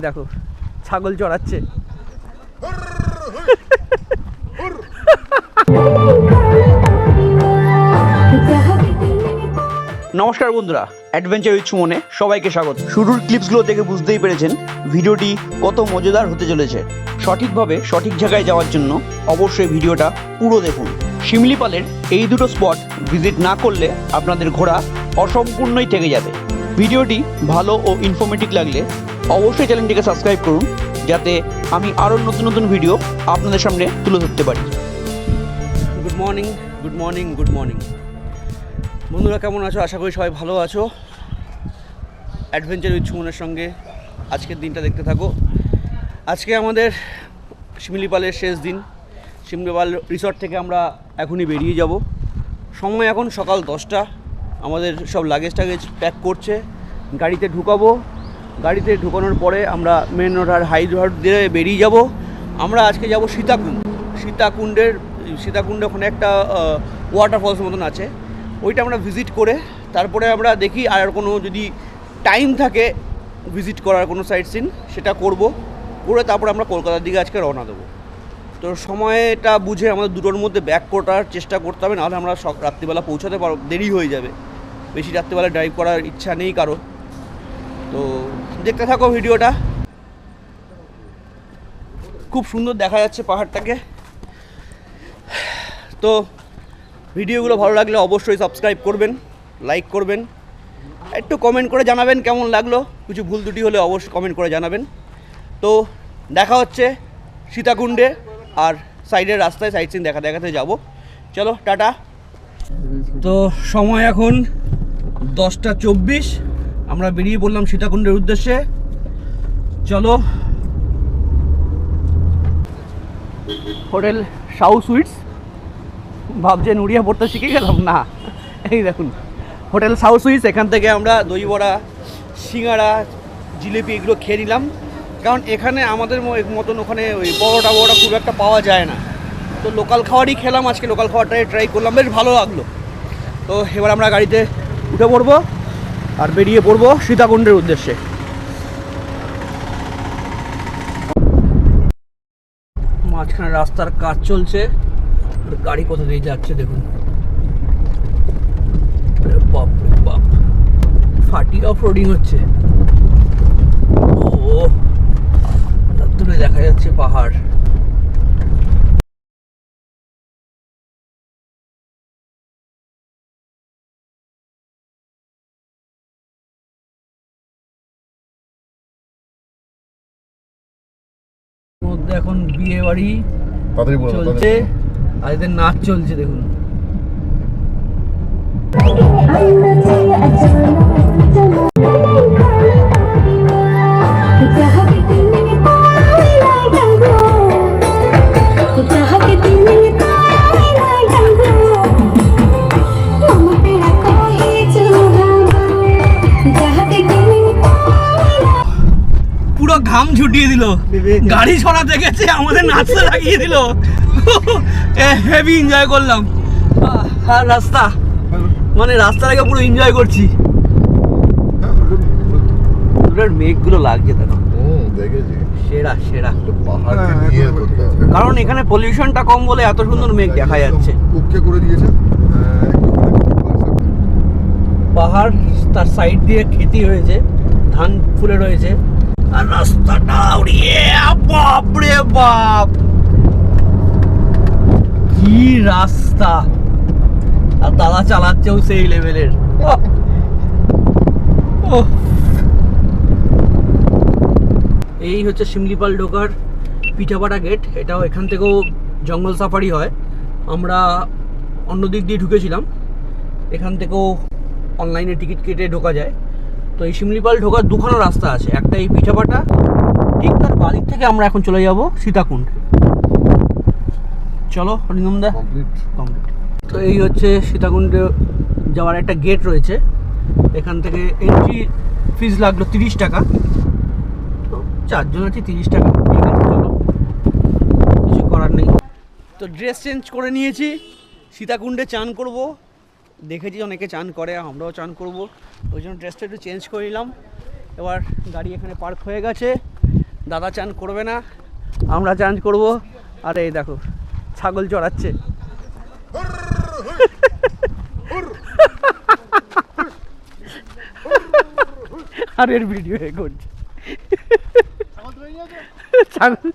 দেখো ছাগল চড়াচ্ছে। নমস্কার বন্ধুরা, অ্যাডভেঞ্চার উইথ সুমনে সবাইকে স্বাগত। শুরুর ক্লিপসগুলো দেখে বুঝতেই পেরেছেন ভিডিওটি কত মজাদার হতে চলেছে। সঠিকভাবে সঠিক জায়গায় যাওয়ার জন্য অবশ্যই ভিডিওটা পুরো দেখুন। শিমলিপালের এই দুটো স্পট ভিজিট না করলে আপনাদের ঘোরা অসম্পূর্ণই থেকে যাবে। ভিডিওটি ভালো ও ইনফরমেটিভ লাগলে অবশ্যই চ্যানেলটিকে সাবস্ক্রাইব করুন, যাতে আমি আরও নতুন নতুন ভিডিও আপনাদের সামনে তুলে ধরতে পারি। Good morning, good morning, good morning বন্ধুরা, কেমন আছো? আশা করি সবাই ভালো আছো। অ্যাডভেঞ্চার উইথ সুমনের সঙ্গে আজকের দিনটা দেখতে থাকো। আজকে আমাদের শিমলিপালের শেষ দিন। শিমলিপাল রিসর্ট থেকে আমরা এখনই বেরিয়ে যাব। সময় এখন সকাল 10টা। আমাদের সব লাগেজ টাগেজ প্যাক করছে, গাড়িতে ঢুকাবো। গাড়িতে ঢুকানোর পরে আমরা মেন রোড আর হাই রোড দিয়ে বেরিয়ে যাব। আমরা আজকে যাব সীতাকুণ্ড। সীতাকুণ্ডে ওখানে একটা ওয়াটারফলস মতন আছে, ওইটা আমরা ভিজিট করে তারপরে আমরা দেখি আর কোনো যদি টাইম থাকে ভিজিট করার কোনো সাইট সিন সেটা করব, করে তারপরে আমরা কলকাতার দিকে আজকে রওনা দেবো। তো সময়টা বুঝে আমাদের দুটোর মধ্যে ব্যাক করার চেষ্টা করতে হবে, নাহলে আমরা রাত্রিবেলা পৌঁছাতে পারব, দেরি হয়ে যাবে। বেশি রাত্রিবেলা ড্রাইভ করার ইচ্ছা নেই কারো। তো দেখতে থাকো ভিডিওটা। খুব সুন্দর দেখা যাচ্ছে পাহাড়টাকে। তো ভিডিওগুলো ভালো লাগলে অবশ্যই সাবস্ক্রাইব করবেন, লাইক করবেন, একটু কমেন্ট করে জানাবেন কেমন লাগলো। কিছু ভুল ত্রুটি হলে অবশ্যই কমেন্ট করে জানাবেন। তো দেখা হচ্ছে সীতাকুণ্ডে, আর সাইডের রাস্তায় সাইড সিন দেখাতে যাব। চলো টাটা। তো সময় এখন 10:24। আমরা বেরিয়ে পড়লাম সীতাকুণ্ডের উদ্দেশ্যে। চলো। Hotel Sau sweets. ভাবছেন উড়িয়া পড়তে শিখে গেলাম? না, এই দেখুন হোটেল সাউ সুইটস। এখান থেকে আমরা দই বড়া, সিঙ্গাড়া, জিলিপি এগুলো খেয়ে নিলাম, কারণ এখানে আমাদের মতন ওখানে ওই বড়টা খুব একটা পাওয়া যায় না। তো লোকাল খাবারই খেলাম আজকে, লোকাল খাবারটাই ট্রাই করলাম, বেশ ভালো লাগলো। তো এবার আমরা গাড়িতে উঠে পড়বো আর বেরিয়ে পড়বো সীতাকুণ্ডের উদ্দেশ্যে। মাঝখানে রাস্তার কাজ চলছে, গাড়ি কোথা দিয়ে যাচ্ছে দেখুন। বাপ রে বাপ, ফাটি অফ রোডিং হচ্ছে। ও দূরে দেখা যাচ্ছে পাহাড়। মধ্যে এখন বিয়ে বাড়ি চলছে আর এদের নাচ চলছে দেখুন। পুরো ঘাম ছুটিয়ে দিল, গাড়ি ছড়াতে গেছে আমাদের নাচতে লাগিয়ে দিল। হেভি এনজয় করলাম। আর রাস্তা মানে রাস্তাটাকে পুরো এনজয় করছি। মেঘগুলো লাগছে দেখো, সেরা সেরা। কারণ এখানে পলিউশনটা কম বলে এত সুন্দর মেঘ দেখা যাচ্ছে। পাহাড়, তার সাইড দিয়ে খেতি হয়েছে, ধান ফুলে রয়েছে, আর রাস্তাটা উড়িয়ে বাপ রে বাপ, কি রাস্তা! আর দাদা চালাচ্ছেও সেই লেভেলের। এই হচ্ছে শিমলিপাল ঢোকার পিঠাপাটা গেট। এটাও এখান থেকেও জঙ্গল সাফারি হয়। আমরা অন্য দিক দিয়ে ঢুকেছিলাম, এখান থেকেও অনলাইনে টিকিট কেটে ঢোকা যায়। তো এই শিমলিপাল ঢোকার দুখানা রাস্তা আছে, একটা এই পিঠাপাটা, ঠিক তার বাদিক থেকে আমরা এখন চলে যাব সীতাকুণ্ড। চলো অরিন্দমদা। কমপ্লিট। তো এই হচ্ছে সীতাকুণ্ডে যাওয়ার একটা গেট রয়েছে, এখান থেকে এন্ট্রি ফিজ লাগলো 30 টাকা। তো 4 জন আছি, 30 টাকা, ঠিক আছে চলো, কিছু করার নেই। তো ড্রেস চেঞ্জ করে নিয়েছি, সীতাকুণ্ডে চান করব। দেখেছি অনেকে চান করে, আমরাও চান করব, ওই জন্য ড্রেসটা একটু চেঞ্জ করে নিলাম। এবার গাড়ি এখানে পার্ক হয়ে গেছে, দাদা চান করবে না, আমরা চান করব। আর এই দেখো ছাগল চড়াচ্ছে। আর এর ভিডিও করছে ছাগল।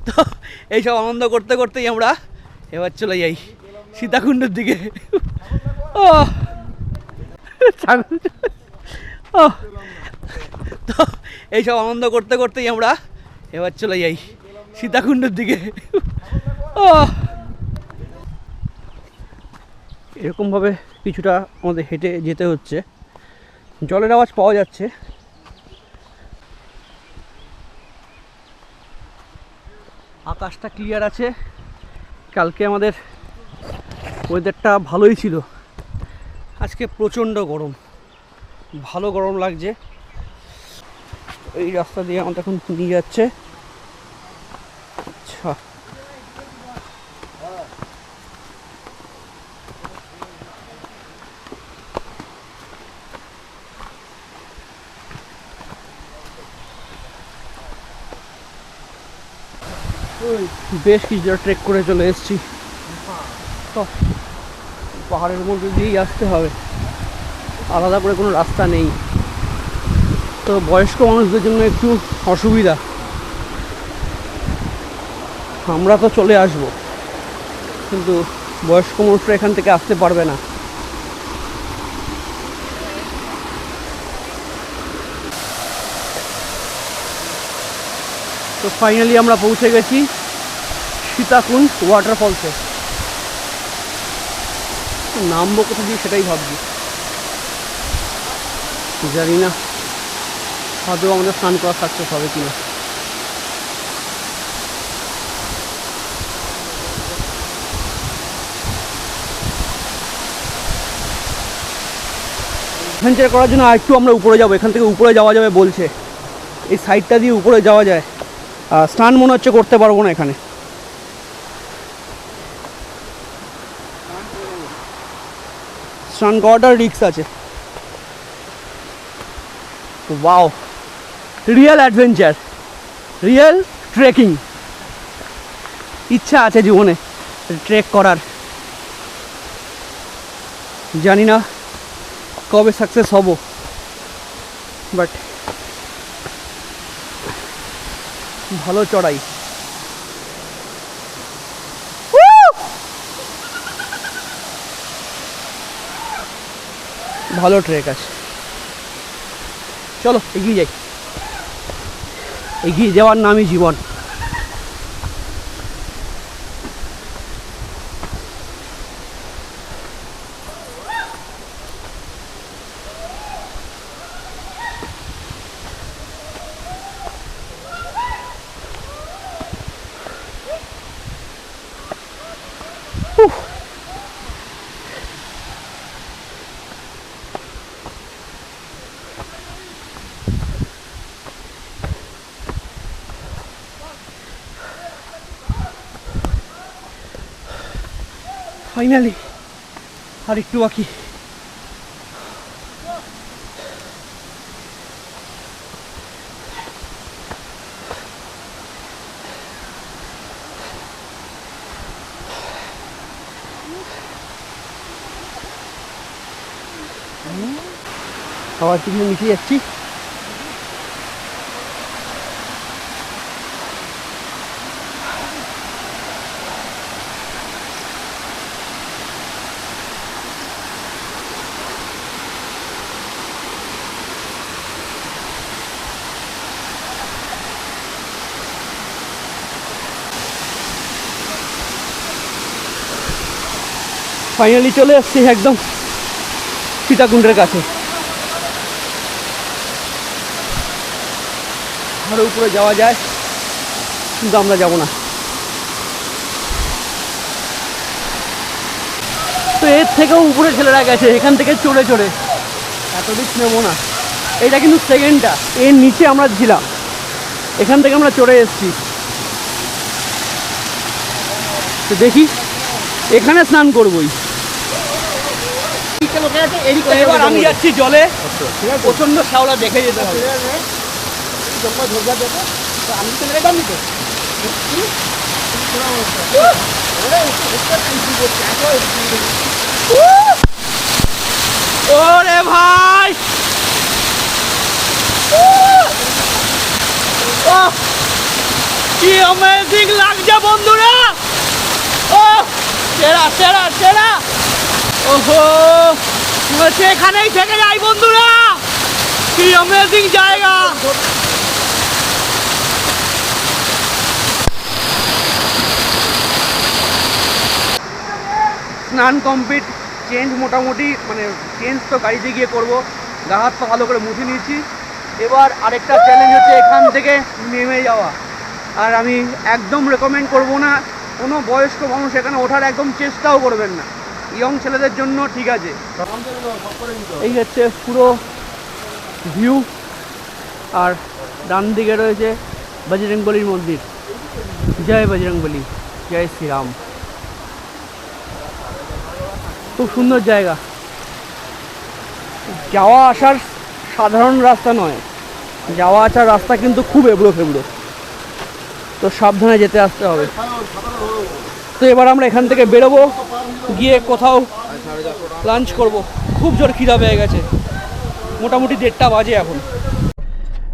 তো এইসব আনন্দ করতে করতেই আমরা এবার চলে যাই সীতাকুণ্ডের দিকে। ও ছাগল। ও তো এইসব আনন্দ করতে করতেই আমরা এবার চলে যাই সীতাকুণ্ডের দিকে। ও এরকমভাবে কিছুটা আমাদের হেঁটে যেতে হচ্ছে, জলের আওয়াজ পাওয়া যাচ্ছে। আকাশটা ক্লিয়ার আছে, কালকে আমাদের ওয়েদারটা ভালোই ছিল, আজকে প্রচণ্ড গরম, ভালো গরম লাগছে। এই রাস্তা দিয়ে আমাদের এখন নিয়ে যাচ্ছে। আচ্ছা বেশ কিছুটা ট্রেক করে চলে এসেছি, তো পাহাড়ের মধ্যে দিয়েই আসতে হবে, আলাদা করে কোনো রাস্তা নেই। তো বয়স্ক মানুষদের জন্য একটু অসুবিধা, আমরা তো চলে আসব কিন্তু বয়স্ক মানুষরা এখান থেকে আসতে পারবে না। তো ফাইনালি আমরা পৌঁছে গেছি সীতাকুণ্ড ওয়াটারফলসে। নামবো কোথা দিয়ে সেটাই ভাবছি, জানি না আদৌ আমাদের স্নান করা সাকসেস হবে কিনা। অ্যাডভেঞ্চার করার জন্য আরেকটু আমরা উপরে যাবো, এখান থেকে উপরে যাওয়া যাবে বলছে, এই সাইডটা দিয়ে উপরে যাওয়া যায়। স্নান মনে হচ্ছে করতে পারবো না এখানে, স্নান করাটার রিস্ক আছে। Wow, real adventure, real trekking. ইচ্ছা আছে জীবনে ট্রেক করার, জানি না কবে সাকসেস হব, বাট ভালো চড়াই। ভালো ট্রেক আছে, চলো এগিয়ে যাই, এগিয়ে যাওয়ার নামই জীবন। ফাইনালি আর একটু বাকি। খাবার থেকে মিশে যাচ্ছি। ফাইনালি চলে এসেছি একদম সীতাকুণ্ডের কাছে। আরো উপরে যাওয়া যায় কিন্তু আমরা যাব না। তো এর থেকেও উপরে ছেলেরা গেছে, এখান থেকে চড়ে চড়ে, এত রিস্ক নেবো না। এটা কিন্তু সেকেন্ডটা, এর নিচে আমরা ছিলাম, এখান থেকে আমরা চড়ে এসেছি। তো দেখি এখানে স্নান করবোই। এবার আমি যাচ্ছি জলে, প্রচন্ড শ্যাওলা, দেখে যেতে হবে। জঙ্গল ঝোপঝাপ দেখো তো আমি তো মেরে দামি তো ওরে ভাই কি অ্যামেজিং লাগছে বন্ধুরা। ও সেরা সেরা সেরা। ওহো বলছে এখানেই থেকে যাই বন্ধুরা, কি অ্যামেজিং জায়গা। স্নান কমপ্লিট, চেঞ্জ মোটামুটি মানে চেঞ্জ তো গাড়িতে গিয়ে করবো, গা হাত পা ভালো করে মুছে নিয়েছি। এবার আরেকটা চ্যালেঞ্জ হচ্ছে এখান থেকে নেমে যাওয়া। আর আমি একদম রেকমেন্ড করব না কোনো বয়স্ক মানুষ এখানে ওঠার একদম চেষ্টাও করবেন না, ইয়ং ছেলেদের জন্য ঠিক আছে। এই হচ্ছে পুরো ভিউ, আর ডান দিকে রয়েছে বজরংবলীর মন্দির। জয় বজরংবলী, জয় শ্রীরাম। খুব সুন্দর জায়গা, যাওয়া আসার সাধারণ রাস্তা নয়, যাওয়া আসার রাস্তা কিন্তু খুব এবড়ো খেবড়ো, তো সাবধানে যেতে আসতে হবে। তো এবার আমরা এখান থেকে বেরোবো, গিয়ে কোথাও লাঞ্চ করব। খুব জোর খিদা পেয়ে গেছে, মোটামুটি 1:30 বাজে এখন।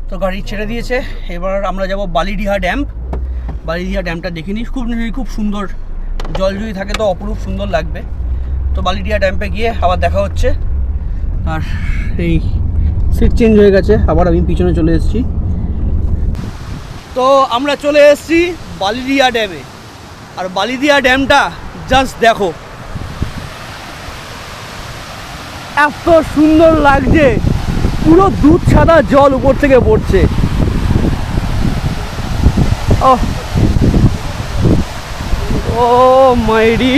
তো গাড়ি ছেড়ে দিয়েছে, এবার আমরা যাব বালিডিহা ড্যাম। বালিডিহা ড্যামটা দেখিনি, খুব সুন্দর, জল যদি থাকে তো অপরূপ সুন্দর লাগবে। তো বালিডিহা ড্যাম্পে গিয়ে আবার দেখা হচ্ছে। আর এই সিট চেঞ্জ হয়ে গেছে, আবার আমি পিছনে চলে এসেছি। তো আমরা চলে এসেছি বালিডিহা ড্যামে, আর বালিডিহা ড্যামটা জাস্ট দেখো, এত সুন্দর লাগছে, পুরো দুধ সাদা জল উপর থেকে পড়ছে। ও মাইরি,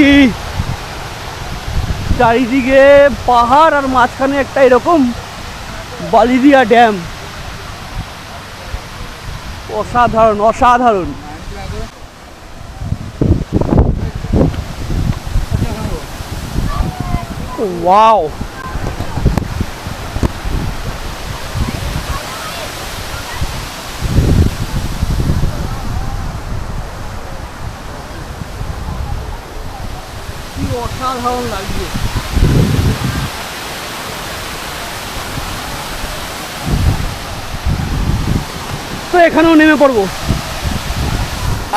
চারিদিকে পাহাড় আর মাঝখানে একটা এরকম বালিডিহা ড্যাম, অসাধারণ অসাধারণ। ওয়াও, কি অসাধারণ লাগছে। তো এখানেও নেমে পড়বো,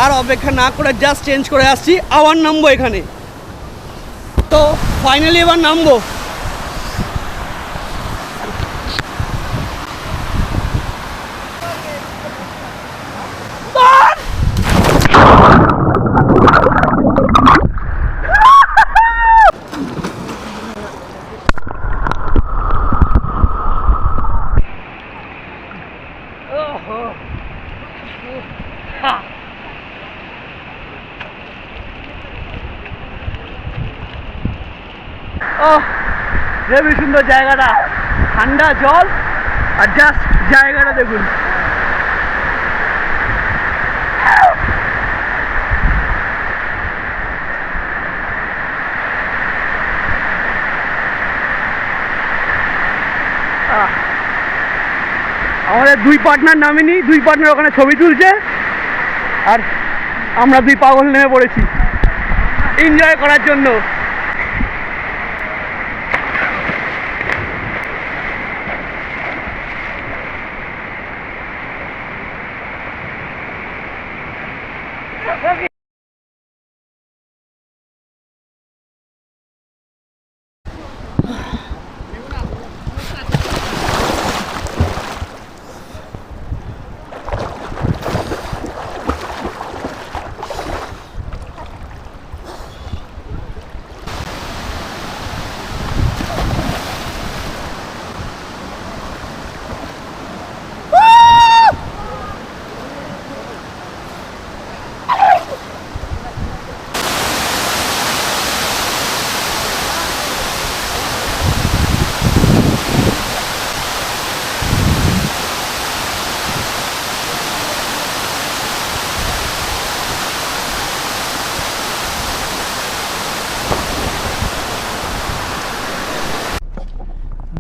আর অপেক্ষা না করে জাস্ট চেঞ্জ করে আসছি, আবার নামবো এখানে। তো ফাইনালি এবার নামবো। হেবি সুন্দর জায়গাটা, ঠান্ডা জল, আর জাস্ট জায়গাটা দেখুন। আমাদের 2 পার্টনার নামেনি, 2 পার্টনার ওখানে ছবি তুলছে, আর আমরা 2 পাগল নেমে পড়েছি এনজয় করার জন্য।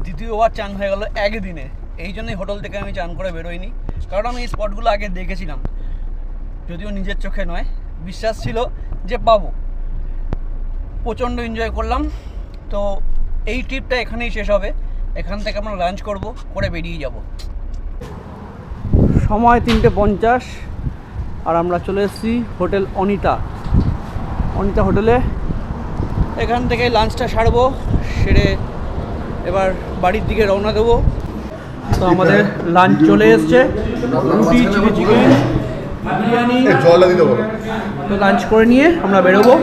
দ্বিতীয়বার চান হয়ে গেল একদিনে, এই জন্যই হোটেল থেকে আমি চান করে বেরোইনি। কারণ আমি এই স্পটগুলো আগে দেখেছিলাম, যদিও নিজের চোখে নয়, বিশ্বাস ছিল যে পাবো। প্রচণ্ড এনজয় করলাম। তো এই ট্রিপটা এখানেই শেষ হবে। এখান থেকে আমরা লাঞ্চ করব, করে বেরিয়ে যাব। সময় 3:50 আর আমরা চলে এসেছি হোটেল অনিতা হোটেলে। এখান থেকে লাঞ্চটা সারবো, সেরে এবার বাড়ির দিকে রওনা দেবো। তো আমাদের লাঞ্চ চলে এসছে, রুটি, চিলি চিকেন, বিরিয়ানি। জলটা দিতে বলো। তো লাঞ্চ করে নিয়ে আমরা বেরোবো।